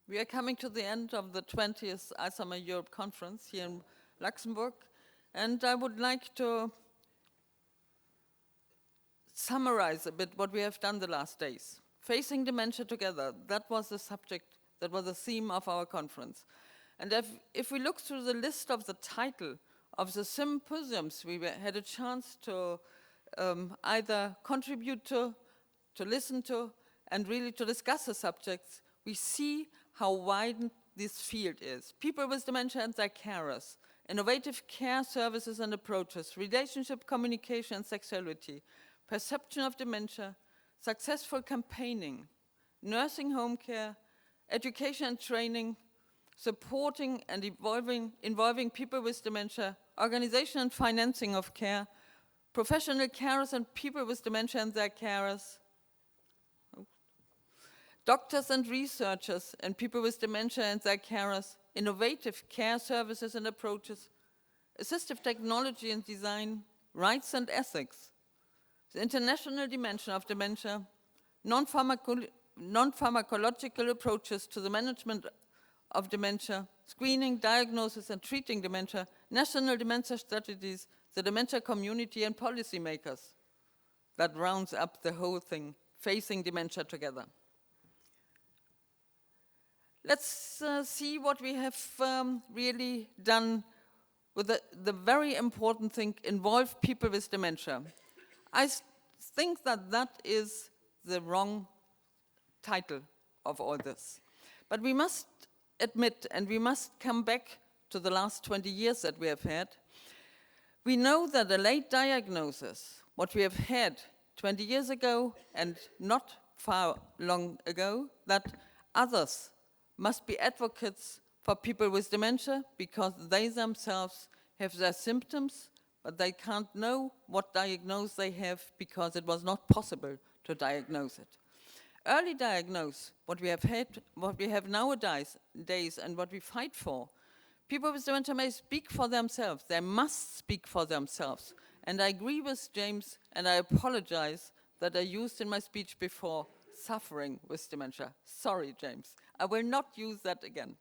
We are coming to the end of the 20th Alzheimer Europe conference here in Luxembourg, and I would like to summarize a bit what we have done the last days. Facing dementia together, that was the subject, that was the theme of our conference. And if we look through the list of the title of the symposiums we had a chance to either contribute to listen to, and really to discuss the subjects, we see how wide this field is. People with dementia and their carers, innovative care services and approaches, relationship, communication and sexuality, perception of dementia, successful campaigning, nursing home care, education and training, supporting and involving people with dementia, organization and financing of care, professional carers and people with dementia and their carers, doctors and researchers and people with dementia and their carers, innovative care services and approaches, assistive technology and design, rights and ethics, the international dimension of dementia, non-pharmacological approaches to the management of dementia, screening, diagnosis and treating dementia, national dementia strategies, the dementia community and policymakers. That rounds up the whole thing, facing dementia together. Let's see what we have really done with the very important thing, involve people with dementia. I think that is the wrong title of all this. But we must admit, and we must come back to the last 20 years that we have had. We know that a late diagnosis, what we have had 20 years ago and not far long ago, that others must be advocates for people with dementia because they themselves have their symptoms, but they can't know what diagnosis they have because it was not possible to diagnose it. Early diagnose, what we have had, what we have nowadays, and what we fight for. People with dementia may speak for themselves. They must speak for themselves. And I agree with James, and I apologize that I used in my speech before suffering with dementia. Sorry, James. I will not use that again.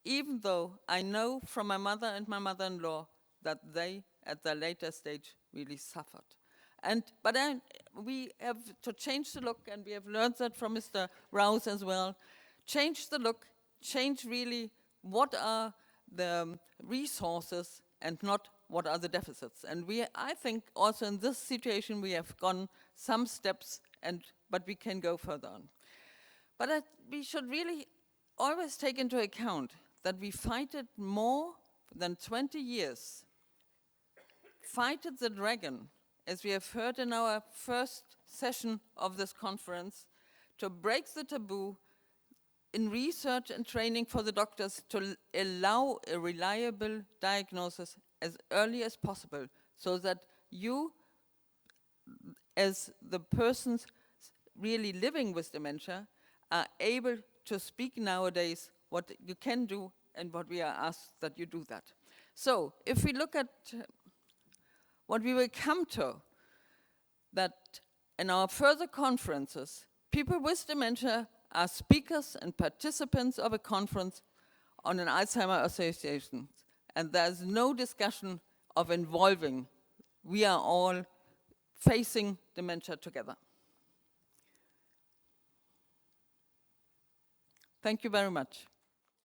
Even though I know from my mother and my mother-in-law that they, at their later stage, really suffered. But we have to change the look, and we have learned that from Mr. Rouse as well. Change the look, change really what are the resources and not what are the deficits. And I think also in this situation we have gone some steps, but we can go further on. But we should really always take into account that we fight it more than 20 years. Fighted the dragon, as we have heard in our first session of this conference, to break the taboo in research and training for the doctors to allow a reliable diagnosis as early as possible, so that you, as the persons really living with dementia, are able to speak nowadays what you can do and what we are asked that you do that. So if we look at what we will come to, that in our further conferences, people with dementia are speakers and participants of a conference on an Alzheimer association. And there's no discussion of involving. We are all facing dementia together. Thank you very much.